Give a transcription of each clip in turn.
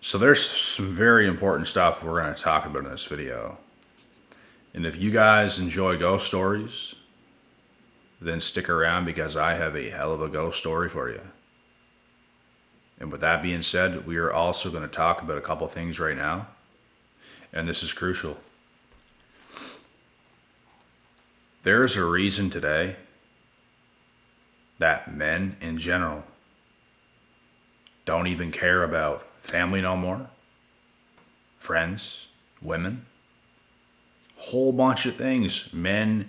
So there's some very important stuff we're going to talk about in this video. And if you guys enjoy ghost stories, then stick around because I have a hell of a ghost story for you. And with that being said, we are also going to talk about a couple things right now. And this is crucial. There is a reason today that men in general don't even care about family no more, friends, women, whole bunch of things. Men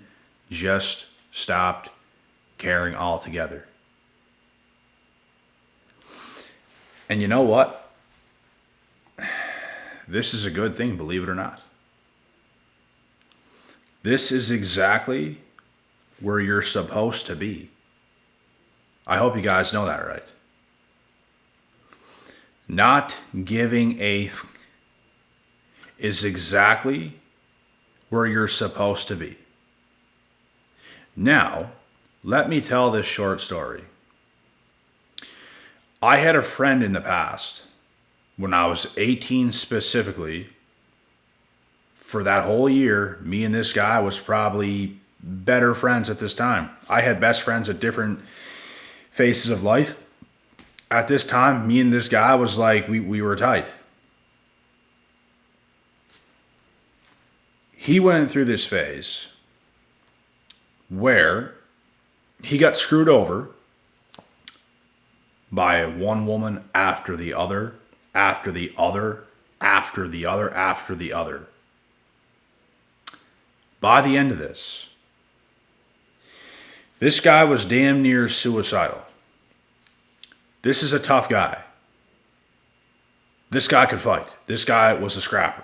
just stopped caring altogether. And you know what? This is a good thing, believe it or not. This is exactly where you're supposed to be. I hope you guys know that, right? Not giving a is exactly where you're supposed to be. Now, let me tell this short story. I had a friend in the past, when I was 18 specifically, for that whole year, me and this guy was probably better friends at this time. I had best friends at different phases of life. At this time, me and this guy was like, we were tight. He went through this phase where he got screwed over by one woman after the other, after the other, after the other, after the other. By the end of this guy was damn near suicidal. This is a tough guy. This guy could fight. This guy was a scrapper.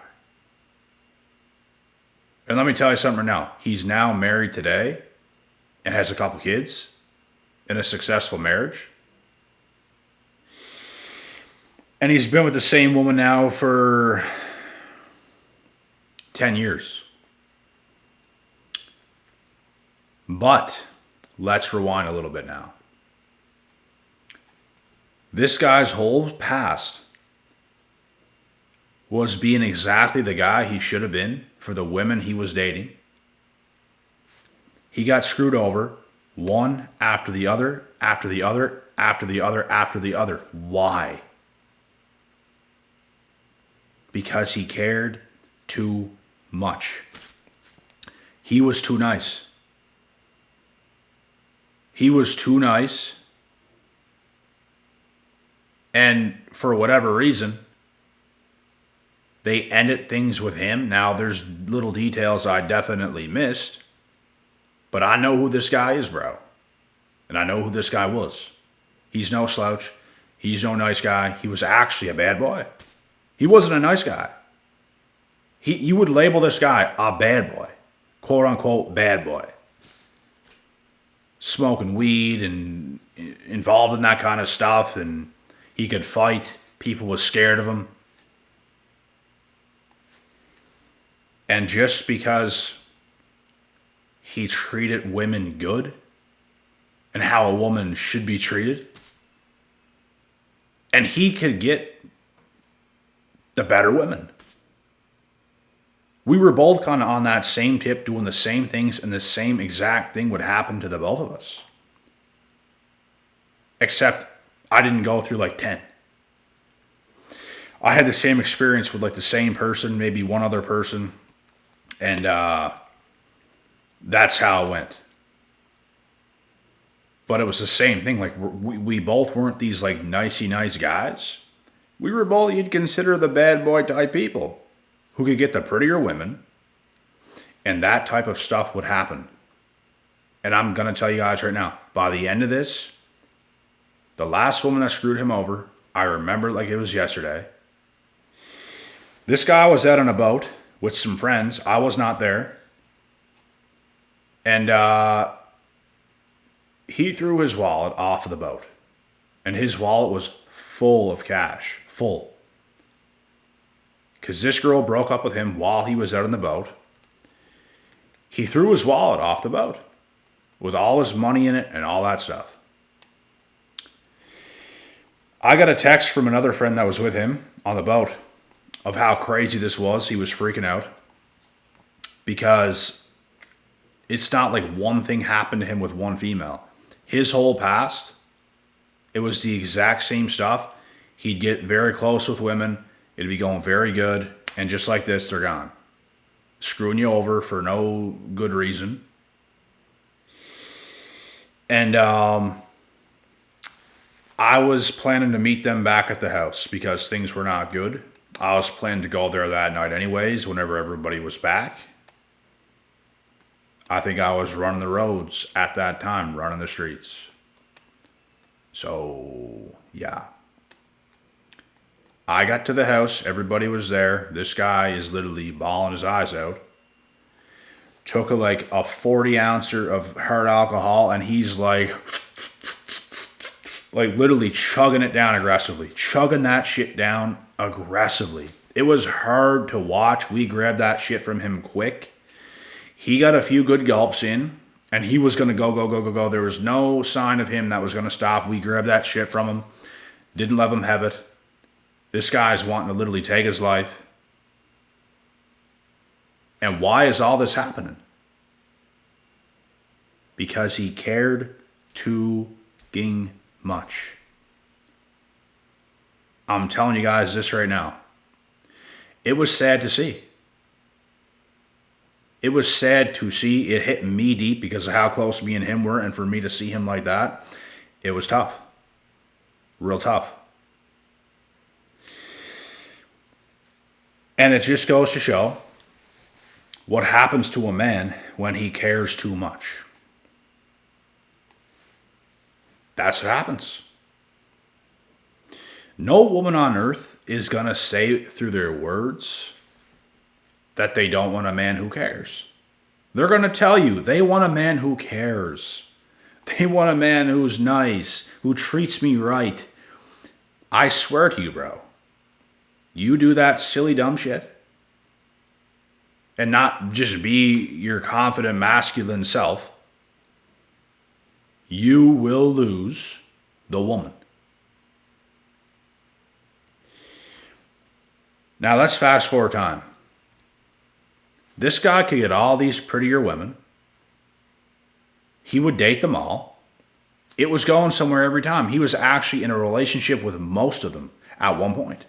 And let me tell you something right now. He's now married today and has a couple kids in a successful marriage. And he's been with the same woman now for 10 years. But let's rewind a little bit now. This guy's whole past was being exactly the guy he should have been for the women he was dating. He got screwed over one after the other, after the other, after the other, after the other. Why? Because he cared too much. He was too nice. He was too nice. And for whatever reason, they ended things with him. Now, there's little details I definitely missed, but I know who this guy is, bro. And I know who this guy was. He's no slouch. He's no nice guy. He was actually a bad boy. He wasn't a nice guy. You would label this guy a bad boy. Quote unquote bad boy. Smoking weed and involved in that kind of stuff, and he could fight. People were scared of him. And just because he treated women good and how a woman should be treated, and he could get the better women. We were both kind of on that same tip, doing the same things, and the same exact thing would happen to the both of us. Except I didn't go through like 10. I had the same experience with like the same person, maybe one other person, and that's how it went. But it was the same thing. Like we both weren't these like nicey nice guys. We were both, you'd consider the bad boy type people who could get the prettier women, and that type of stuff would happen. And I'm going to tell you guys right now, by the end of this, the last woman that screwed him over, I remember like it was yesterday. This guy was out on a boat with some friends. I was not there. And he threw his wallet off of the boat. And his wallet was full of cash. Full. Because this girl broke up with him while he was out on the boat. He threw his wallet off the boat with all his money in it and all that stuff. I got a text from another friend that was with him, on the boat of how crazy this was. He was freaking out because it's not like one thing happened to him with one female. His whole past, it was the exact same stuff. He'd get very close with women. It'd be going very good. And just like this, they're gone. Screwing you over for no good reason. And I was planning to meet them back at the house because things were not good. I was planning to go there that night anyways, whenever everybody was back. I think I was running the roads at that time, running the streets. So, yeah. I got to the house. Everybody was there. This guy is literally bawling his eyes out. Took a 40 ouncer of hard alcohol, and he's like literally chugging it down aggressively. Chugging that shit down aggressively. It was hard to watch. We grabbed that shit from him quick. He got a few good gulps in, and he was going to go. There was no sign of him that was going to stop. We grabbed that shit from him. Didn't let him have it. This guy's wanting to literally take his life. And why is all this happening? Because he cared too much. I'm telling you guys this right now. It was sad to see. It was sad to see. It hit me deep because of how close me and him were. And for me to see him like that, it was tough. Real tough. And it just goes to show what happens to a man when he cares too much. That's what happens. No woman on earth is going to say through their words that they don't want a man who cares. They're going to tell you they want a man who cares. They want a man who's nice, who treats me right. I swear to you, bro. You do that silly dumb shit and not just be your confident masculine self, you will lose the woman. Now let's fast forward time. This guy could get all these prettier women. He would date them all. It was going somewhere every time. He was actually in a relationship with most of them at one point.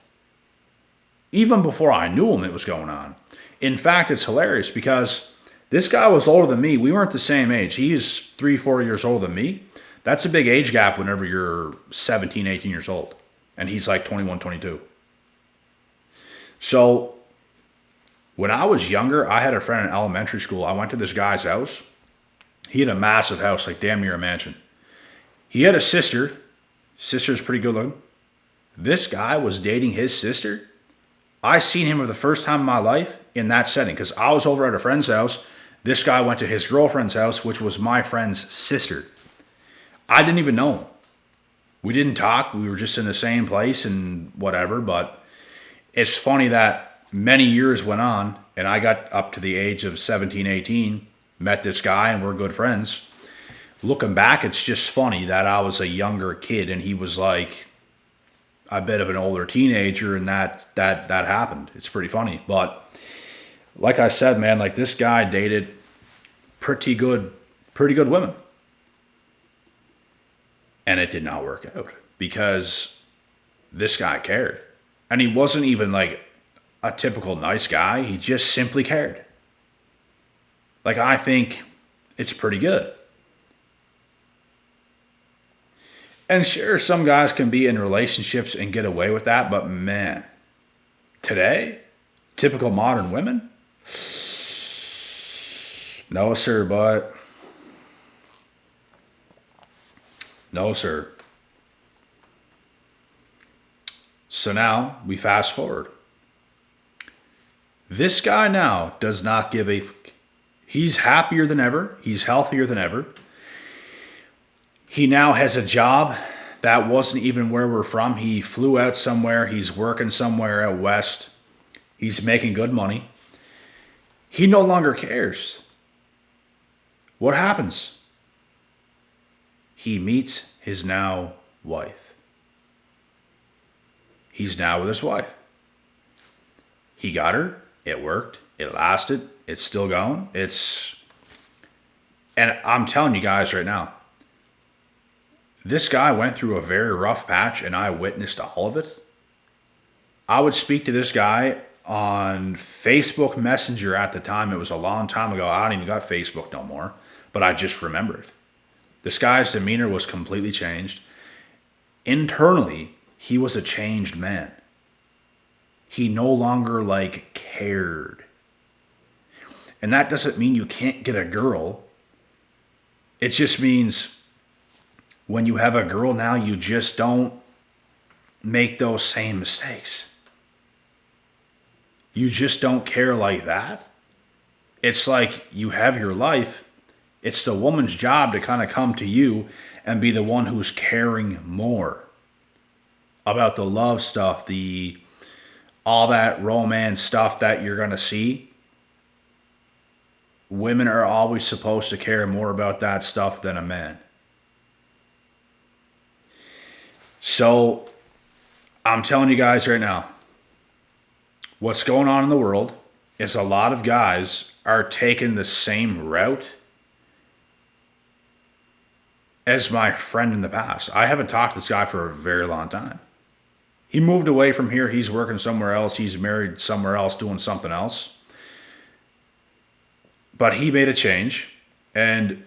Even before I knew him, it was going on. In fact, it's hilarious because this guy was older than me. We weren't the same age. He's 3-4 years older than me. That's a big age gap whenever you're 17, 18 years old. And he's like 21, 22. So when I was younger, I had a friend in elementary school. I went to this guy's house. He had a massive house, like damn near a mansion. He had a sister. Sister's pretty good looking. This guy was dating his sister. I seen him for the first time in my life in that setting because I was over at a friend's house. This guy went to his girlfriend's house, which was my friend's sister. I didn't even know him. We didn't talk. We were just in the same place and whatever. But it's funny that many years went on and I got up to the age of 17, 18, met this guy and we're good friends. Looking back, it's just funny that I was a younger kid and he was like a bit of an older teenager and that happened. It's pretty funny. But like I said, man, like this guy dated pretty good women. And it did not work out because this guy cared. And he wasn't even like a typical nice guy. He just simply cared. Like, I think it's pretty good. And sure, some guys can be in relationships and get away with that, but man, today, typical modern women, no sir, but no sir. So now we fast forward. This guy now does not give a fuck. He's happier than ever. He's healthier than ever. He now has a job that wasn't even where we're from. He flew out somewhere. He's working somewhere out west. He's making good money. He no longer cares. What happens? He meets his now wife. He's now with his wife. He got her. It worked. It lasted. It's still going. And I'm telling you guys right now, this guy went through a very rough patch and I witnessed all of it. I would speak to this guy on Facebook Messenger at the time. It was a long time ago. I don't even got Facebook no more, but I just remembered. This guy's demeanor was completely changed. Internally, he was a changed man. He no longer cared. And that doesn't mean you can't get a girl. It just means when you have a girl now, you just don't make those same mistakes. You just don't care like that. It's like you have your life. It's the woman's job to kind of come to you and be the one who's caring more about the love stuff, all that romance stuff that you're going to see. Women are always supposed to care more about that stuff than a man. So, I'm telling you guys right now, what's going on in the world is a lot of guys are taking the same route as my friend in the past. I haven't talked to this guy for a very long time. He moved away from here. He's working somewhere else. He's married somewhere else, doing something else. But he made a change. And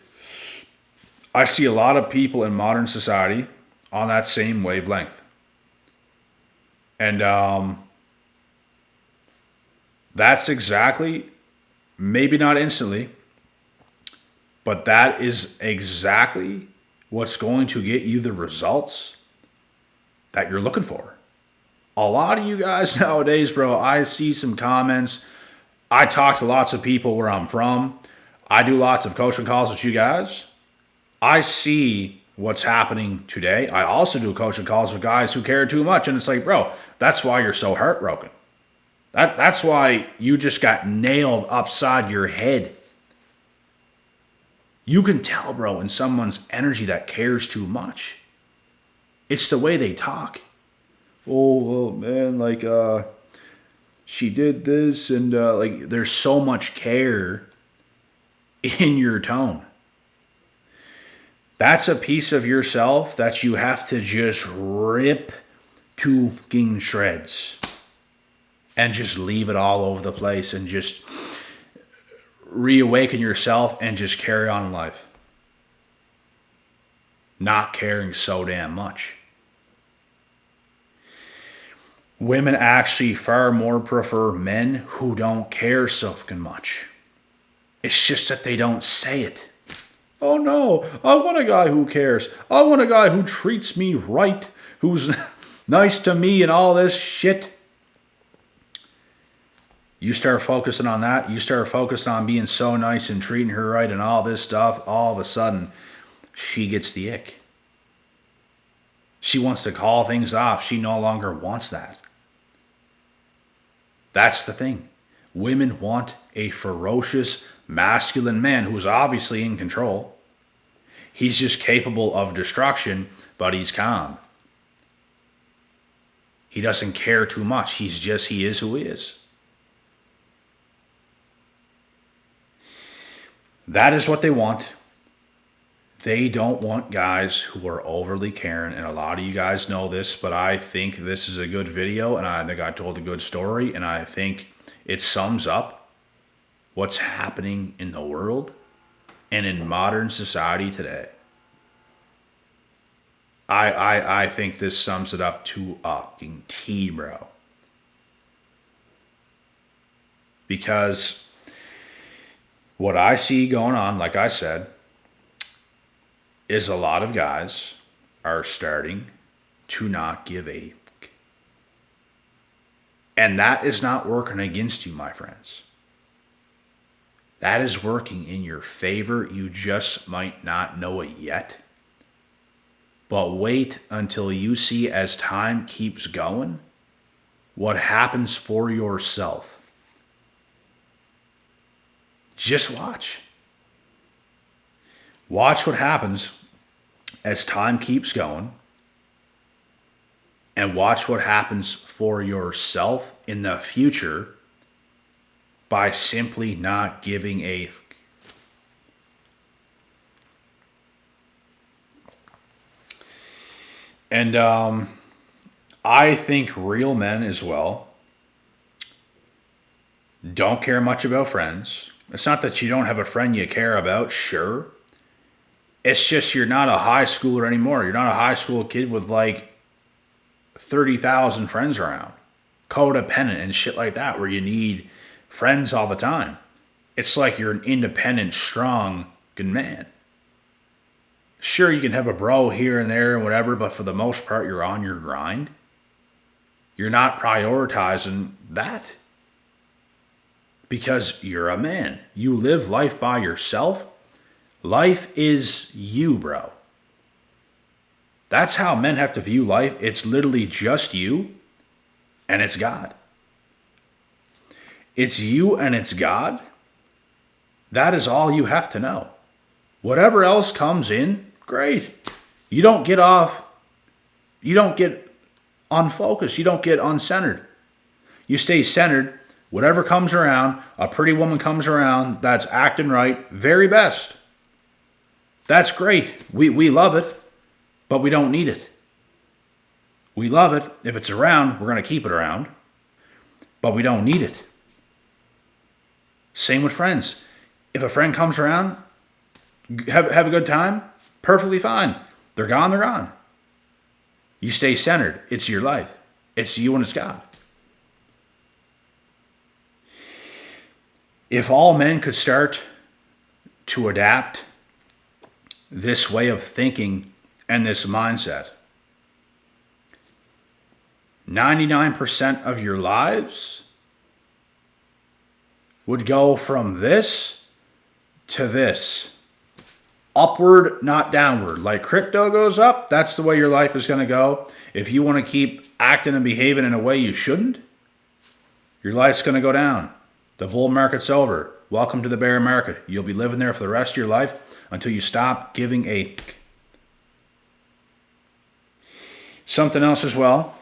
I see a lot of people in modern society on that same wavelength. And that's exactly, maybe not instantly, but that is exactly what's going to get you the results that you're looking for. A lot of you guys nowadays, bro, I see some comments. I talk to lots of people where I'm from. I do lots of coaching calls with you guys. I see what's happening today. I also do coaching calls with guys who care too much. And it's like, bro, that's why you're so heartbroken. That's why you just got nailed upside your head. You can tell, bro, in someone's energy that cares too much. It's the way they talk. Oh, well, man, she did this, and there's so much care in your tone. That's a piece of yourself that you have to just rip to shreds and just leave it all over the place and just reawaken yourself and just carry on in life. Not caring so damn much. Women actually far more prefer men who don't care so fucking much. It's just that they don't say it. Oh no, I want a guy who cares. I want a guy who treats me right, who's nice to me and all this shit. You start focusing on that, you start focusing on being so nice and treating her right and all this stuff, all of a sudden, she gets the ick. She wants to call things off. She no longer wants that. That's the thing. Women want a ferocious, masculine man who's obviously in control. He's just capable of destruction, but he's calm. He doesn't care too much. He is who he is. That is what they want. They don't want guys who are overly caring, and a lot of you guys know this, but I think this is a good video, and I think I told a good story, and I think it sums up what's happening in the world and in modern society today. I think this sums it up to a fucking T, bro. Because what I see going on, like I said, is a lot of guys are starting to not give a fuck. And that is not working against you, my friends. That is working in your favor. You just might not know it yet. But wait until you see, as time keeps going, what happens for yourself. Just watch. Watch what happens as time keeps going, and watch what happens for yourself in the future by simply not giving a f-. And I think real men as well don't care much about friends. It's not that you don't have a friend you care about, sure. It's just you're not a high schooler anymore. You're not a high school kid with like 30,000 friends around. Codependent and shit like that where you need friends all the time. It's like you're an independent, strong, good man. Sure, you can have a bro here and there and whatever, but for the most part, you're on your grind. You're not prioritizing that because you're a man. You live life by yourself. Life is you, bro. That's how men have to view life. It's literally just you and it's God. It's you and it's God. That is all you have to know. Whatever else comes in, great. You don't get off. You don't get unfocused. You don't get uncentered. You stay centered. Whatever comes around, a pretty woman comes around that's acting right, very best. That's great. We love it, but we don't need it. We love it. If it's around, we're going to keep it around, but we don't need it. Same with friends. If a friend comes around, have a good time, perfectly fine. They're gone, they're gone. You stay centered. It's your life. It's you and it's God. If all men could start to adapt this way of thinking and this mindset, 99% of your lives would go from this to this. Upward, not downward. Like crypto goes up, that's the way your life is going to go. If you want to keep acting and behaving in a way you shouldn't, your life's going to go down. The bull market's over. Welcome to the bear market. You'll be living there for the rest of your life until you stop giving a... Something else as well.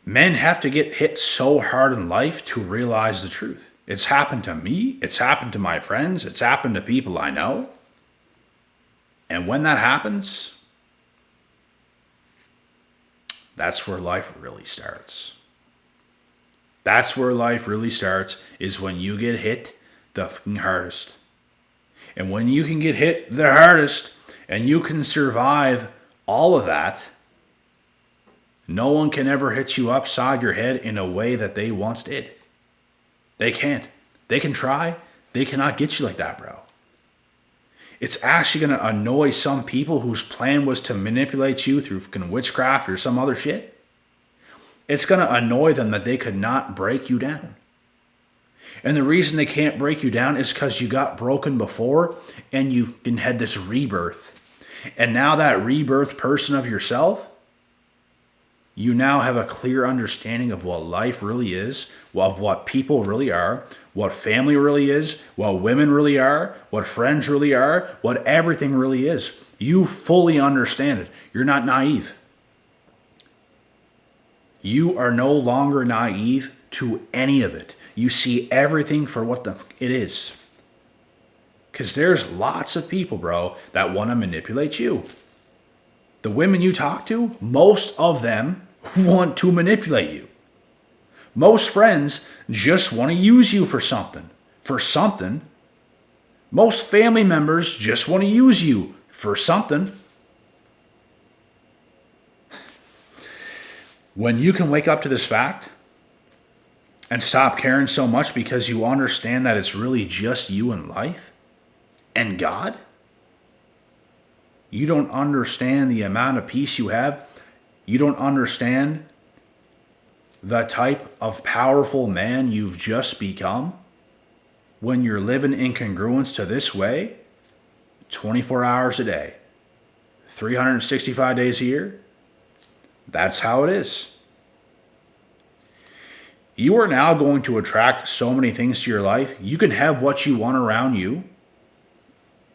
Men have to get hit so hard in life to realize the truth. It's happened to me. It's happened to my friends. It's happened to people I know. And when that happens, that's where life really starts. That's where life really starts, is when you get hit the fucking hardest. And when you can get hit the hardest and you can survive all of that, no one can ever hit you upside your head in a way that they once did. They can't. They can try. They cannot get you like that, bro. It's actually going to annoy some people whose plan was to manipulate you through fucking witchcraft or some other shit. It's going to annoy them that they could not break you down. And the reason they can't break you down is because you got broken before and you had this rebirth. And now that rebirth person of yourself, you now have a clear understanding of what life really is, of what people really are, what family really is, what women really are, what friends really are, what everything really is. You fully understand it. You're not naive. You are no longer naive to any of it. You see everything for what it is. Because there's lots of people, bro, that want to manipulate you. The women you talk to, most of them want to manipulate you. Most friends just want to use you for something. Most family members just want to use you for something. When you can wake up to this fact and stop caring so much because you understand that it's really just you and life and God, you don't understand the amount of peace you have. You don't understand the type of powerful man you've just become when you're living in congruence to this way 24 hours a day, 365 days a year. That's how it is. You are now going to attract so many things to your life. You can have what you want around you.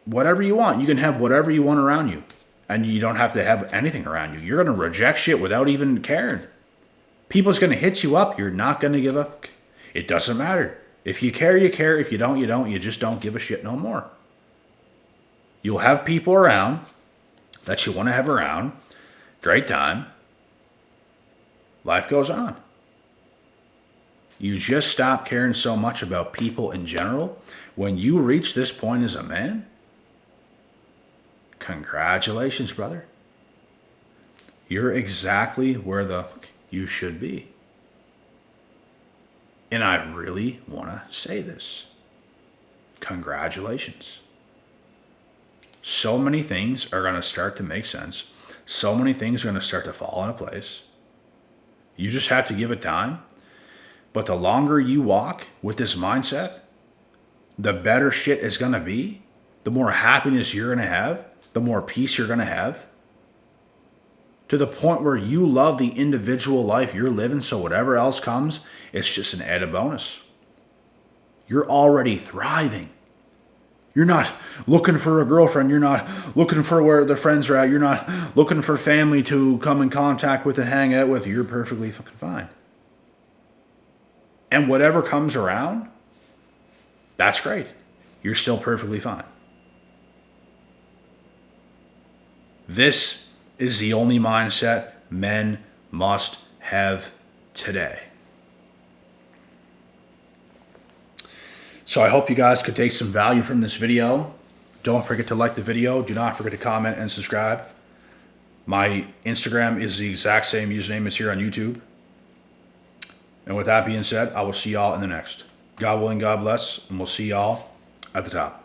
Whatever you want. You can have whatever you want around you. And you don't have to have anything around you. You're going to reject shit without even caring. People's going to hit you up. You're not going to give a... It doesn't matter. If you care, you care. If you don't, you don't. You just don't give a shit no more. You'll have people around that you want to have around. Great time. Life goes on. You just stop caring so much about people in general. When you reach this point as a man, congratulations, brother. You're exactly where the you should be. And I really want to say this. Congratulations. So many things are going to start to make sense. So many things are going to start to fall into place. You just have to give it time. But the longer you walk with this mindset, the better shit is going to be. The more happiness you're going to have. The more peace you're going to have. To the point where you love the individual life you're living, so whatever else comes, it's just an added bonus. You're already thriving. You're not looking for a girlfriend. You're not looking for where the friends are at. You're not looking for family to come in contact with and hang out with. You're perfectly fucking fine. And whatever comes around, that's great. You're still perfectly fine. This is the only mindset men must have today. So I hope you guys could take some value from this video. Don't forget to like the video. Do not forget to comment and subscribe. My Instagram is the exact same username as here on YouTube. And with that being said, I will see y'all in the next. God willing, God bless, and we'll see y'all at the top.